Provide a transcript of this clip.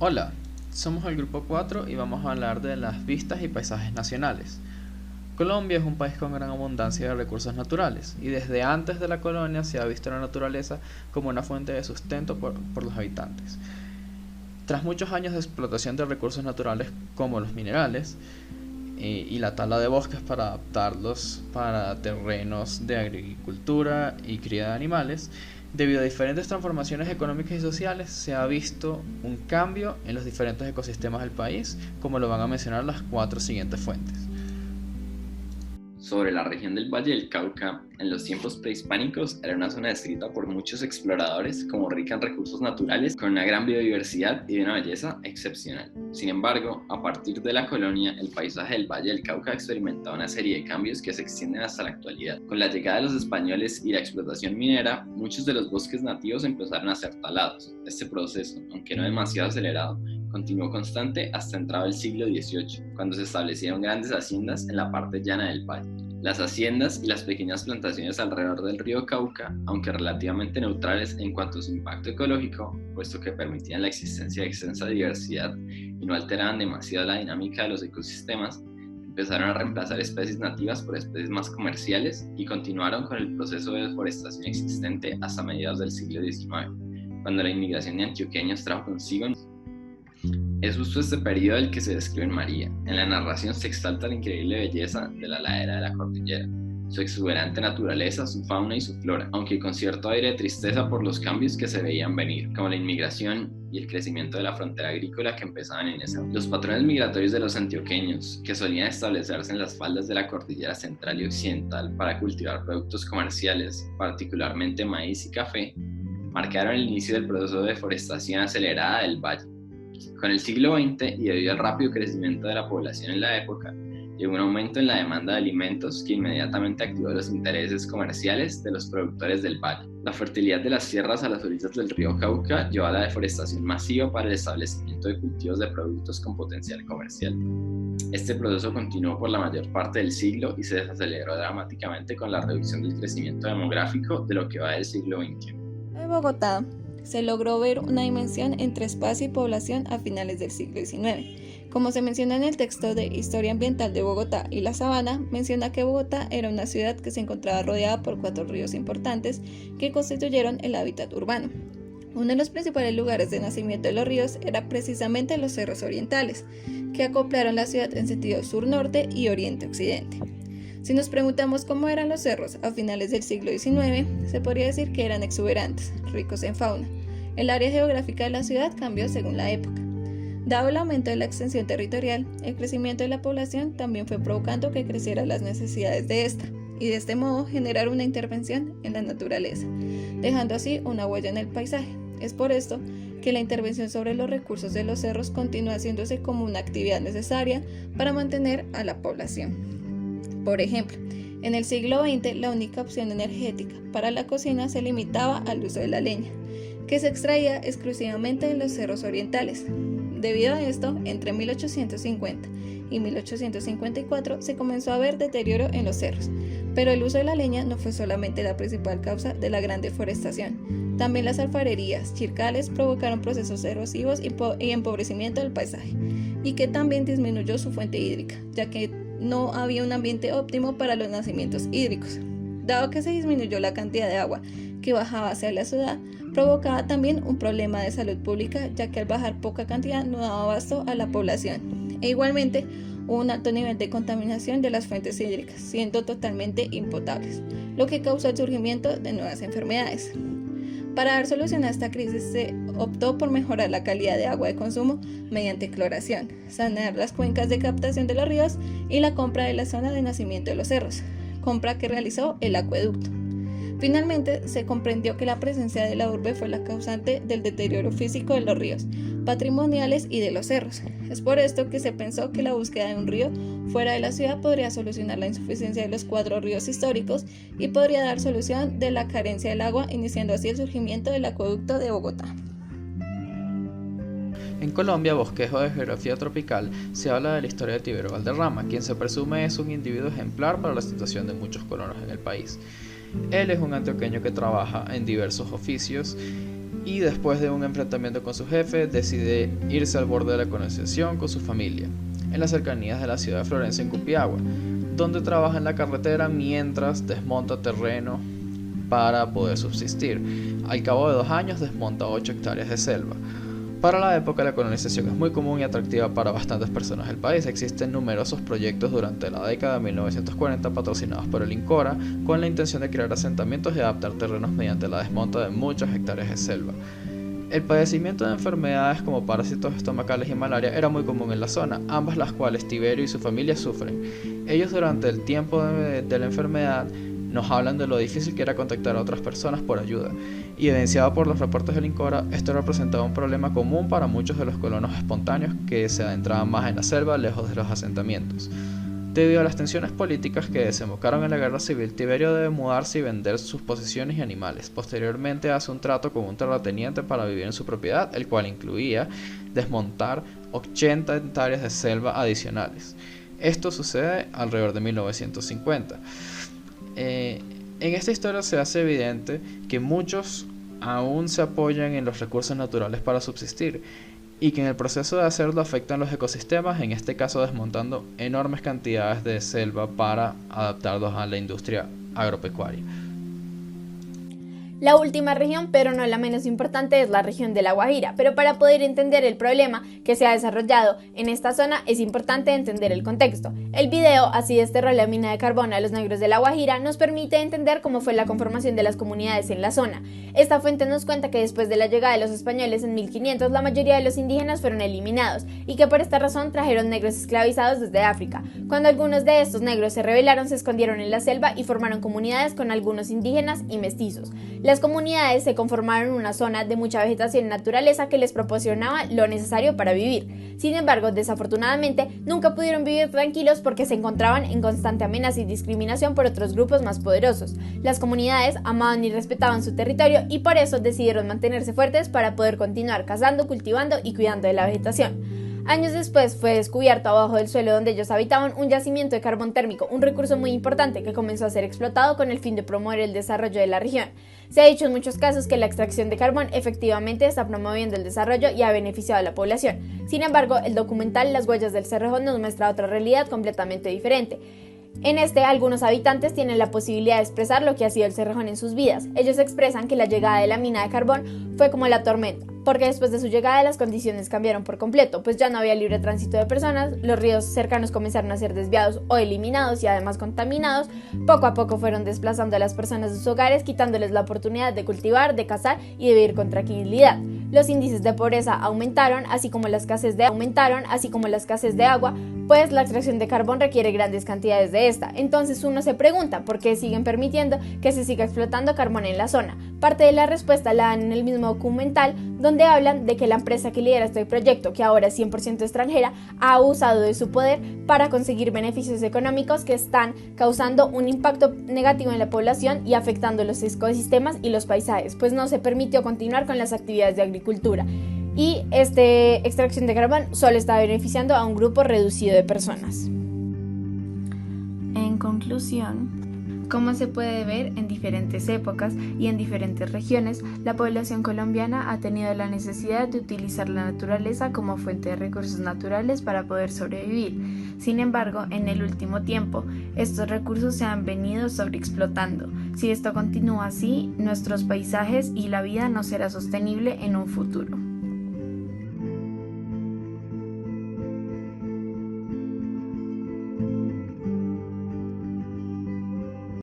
Hola, somos el Grupo 4 y vamos a hablar de las vistas y paisajes nacionales. Colombia es un país con gran abundancia de recursos naturales y desde antes de la colonia se ha visto la naturaleza como una fuente de sustento por los habitantes. Tras muchos años de explotación de recursos naturales como los minerales y la tala de bosques para adaptarlos para terrenos de agricultura y cría de animales, debido a diferentes transformaciones económicas y sociales, se ha visto un cambio en los diferentes ecosistemas del país, como lo van a mencionar las cuatro siguientes fuentes. Sobre la región del Valle del Cauca, en los tiempos prehispánicos era una zona descrita por muchos exploradores como rica en recursos naturales, con una gran biodiversidad y de una belleza excepcional. Sin embargo, a partir de la colonia, el paisaje del Valle del Cauca ha experimentado una serie de cambios que se extienden hasta la actualidad. Con la llegada de los españoles y la explotación minera, muchos de los bosques nativos empezaron a ser talados. Este proceso, aunque no demasiado acelerado, continuó constante hasta entrado el siglo XVIII, cuando se establecieron grandes haciendas en la parte llana del valle. Las haciendas y las pequeñas plantaciones alrededor del río Cauca, aunque relativamente neutrales en cuanto a su impacto ecológico, puesto que permitían la existencia de extensa diversidad y no alteraban demasiado la dinámica de los ecosistemas, empezaron a reemplazar especies nativas por especies más comerciales y continuaron con el proceso de deforestación existente hasta mediados del siglo XIX, cuando la inmigración de antioqueños trajo consigo. Es justo este periodo el que se describe en María. En la narración se exalta la increíble belleza de la ladera de la cordillera, su exuberante naturaleza, su fauna y su flora, aunque con cierto aire de tristeza por los cambios que se veían venir, como la inmigración y el crecimiento de la frontera agrícola que empezaban en ese momento. Los patrones migratorios de los antioqueños, que solían establecerse en las faldas de la cordillera central y occidental para cultivar productos comerciales, particularmente maíz y café, marcaron el inicio del proceso de deforestación acelerada del valle. Con el siglo XX, y debido al rápido crecimiento de la población en la época, llegó un aumento en la demanda de alimentos que inmediatamente activó los intereses comerciales de los productores del valle. La fertilidad de las tierras a las orillas del río Cauca llevó a la deforestación masiva para el establecimiento de cultivos de productos con potencial comercial. Este proceso continuó por la mayor parte del siglo y se desaceleró dramáticamente con la reducción del crecimiento demográfico de lo que va del siglo XXI. En Bogotá se logró ver una dimensión entre espacio y población a finales del siglo XIX. Como se menciona en el texto de Historia Ambiental de Bogotá y la Sabana, menciona que Bogotá era una ciudad que se encontraba rodeada por 4 ríos importantes que constituyeron el hábitat urbano. Uno de los principales lugares de nacimiento de los ríos era precisamente los cerros orientales, que acoplaron la ciudad en sentido sur-norte y oriente-occidente. Si nos preguntamos cómo eran los cerros a finales del siglo XIX, se podría decir que eran exuberantes, ricos en fauna. El área geográfica de la ciudad cambió según la época. Dado el aumento de la extensión territorial, el crecimiento de la población también fue provocando que crecieran las necesidades de esta, y de este modo generar una intervención en la naturaleza, dejando así una huella en el paisaje. Es por esto que la intervención sobre los recursos de los cerros continúa haciéndose como una actividad necesaria para mantener a la población. Por ejemplo, en el siglo XX la única opción energética para la cocina se limitaba al uso de la leña, que se extraía exclusivamente en los cerros orientales. Debido a esto, entre 1850 y 1854 se comenzó a ver deterioro en los cerros, pero el uso de la leña no fue solamente la principal causa de la gran deforestación. También las alfarerías, chircales provocaron procesos erosivos y empobrecimiento del paisaje, y que también disminuyó su fuente hídrica, ya que no había un ambiente óptimo para los nacimientos hídricos. Dado que se disminuyó la cantidad de agua que bajaba hacia la ciudad, provocaba también un problema de salud pública, ya que al bajar poca cantidad no daba abasto a la población. E igualmente, hubo un alto nivel de contaminación de las fuentes hídricas, siendo totalmente impotables, lo que causó el surgimiento de nuevas enfermedades. Para dar solución a esta crisis se optó por mejorar la calidad de agua de consumo mediante cloración, sanear las cuencas de captación de los ríos y la compra de la zona de nacimiento de los cerros, compra que realizó el acueducto. Finalmente, se comprendió que la presencia de la urbe fue la causante del deterioro físico de los ríos, patrimoniales y de los cerros. Es por esto que se pensó que la búsqueda de un río fuera de la ciudad podría solucionar la insuficiencia de los 4 ríos históricos y podría dar solución de la carencia del agua, iniciando así el surgimiento del acueducto de Bogotá. En Colombia, bosquejo de geografía tropical, se habla de la historia de Tiberio Valderrama, quien se presume es un individuo ejemplar para la situación de muchos colonos en el país. Él es un antioqueño que trabaja en diversos oficios y después de un enfrentamiento con su jefe decide irse al borde de la colonización con su familia, en las cercanías de la ciudad de Florencia en Cupiagua, donde trabaja en la carretera mientras desmonta terreno para poder subsistir. Al cabo de 2 años desmonta 8 hectáreas de selva. Para la época, la colonización es muy común y atractiva para bastantes personas del país. Existen numerosos proyectos durante la década de 1940 patrocinados por el INCORA con la intención de crear asentamientos y adaptar terrenos mediante la desmonta de muchas hectáreas de selva. El padecimiento de enfermedades como parásitos estomacales y malaria era muy común en la zona, ambas las cuales Tiberio y su familia sufren. Ellos durante el tiempo de la enfermedad nos hablan de lo difícil que era contactar a otras personas por ayuda, y evidenciado por los reportes del INCORA, esto representaba un problema común para muchos de los colonos espontáneos que se adentraban más en la selva lejos de los asentamientos. Debido a las tensiones políticas que desembocaron en la guerra civil, Tiberio debe mudarse y vender sus posesiones y animales. Posteriormente hace un trato con un terrateniente para vivir en su propiedad, el cual incluía desmontar 80 hectáreas de selva adicionales. Esto sucede alrededor de 1950. En esta historia se hace evidente que muchos aún se apoyan en los recursos naturales para subsistir y que en el proceso de hacerlo afectan los ecosistemas, en este caso desmontando enormes cantidades de selva para adaptarlos a la industria agropecuaria. La última región, pero no la menos importante, es la región de La Guajira, pero para poder entender el problema que se ha desarrollado en esta zona es importante entender el contexto. El video Así desterró la mina de carbón a los negros de La Guajira nos permite entender cómo fue la conformación de las comunidades en la zona. Esta fuente nos cuenta que después de la llegada de los españoles en 1500 la mayoría de los indígenas fueron eliminados y que por esta razón trajeron negros esclavizados desde África. Cuando algunos de estos negros se rebelaron, se escondieron en la selva y formaron comunidades con algunos indígenas y mestizos. Las comunidades se conformaron en una zona de mucha vegetación y naturaleza que les proporcionaba lo necesario para vivir. Sin embargo, desafortunadamente, nunca pudieron vivir tranquilos porque se encontraban en constante amenaza y discriminación por otros grupos más poderosos. Las comunidades amaban y respetaban su territorio y por eso decidieron mantenerse fuertes para poder continuar cazando, cultivando y cuidando de la vegetación. Años después fue descubierto abajo del suelo donde ellos habitaban un yacimiento de carbón térmico, un recurso muy importante que comenzó a ser explotado con el fin de promover el desarrollo de la región. Se ha dicho en muchos casos que la extracción de carbón efectivamente está promoviendo el desarrollo y ha beneficiado a la población. Sin embargo, el documental Las huellas del Cerrejón nos muestra otra realidad completamente diferente. En este, algunos habitantes tienen la posibilidad de expresar lo que ha sido el Cerrejón en sus vidas. Ellos expresan que la llegada de la mina de carbón fue como la tormenta, porque después de su llegada las condiciones cambiaron por completo, pues ya no había libre tránsito de personas, los ríos cercanos comenzaron a ser desviados o eliminados y además contaminados, poco a poco fueron desplazando a las personas de sus hogares, quitándoles la oportunidad de cultivar, de cazar y de vivir con tranquilidad. Los índices de pobreza aumentaron, así como la escasez de agua, pues la extracción de carbón requiere grandes cantidades de esta. Entonces uno se pregunta por qué siguen permitiendo que se siga explotando carbón en la zona. Parte de la respuesta la dan en el mismo documental, donde hablan de que la empresa que lidera este proyecto, que ahora es 100% extranjera, ha abusado de su poder para conseguir beneficios económicos que están causando un impacto negativo en la población y afectando los ecosistemas y los paisajes, pues no se permitió continuar con las actividades de agricultura. Y esta extracción de carbón solo está beneficiando a un grupo reducido de personas. En conclusión, como se puede ver en diferentes épocas y en diferentes regiones, la población colombiana ha tenido la necesidad de utilizar la naturaleza como fuente de recursos naturales para poder sobrevivir. Sin embargo, en el último tiempo, estos recursos se han venido sobreexplotando. Si esto continúa así, nuestros paisajes y la vida no será sostenible en un futuro.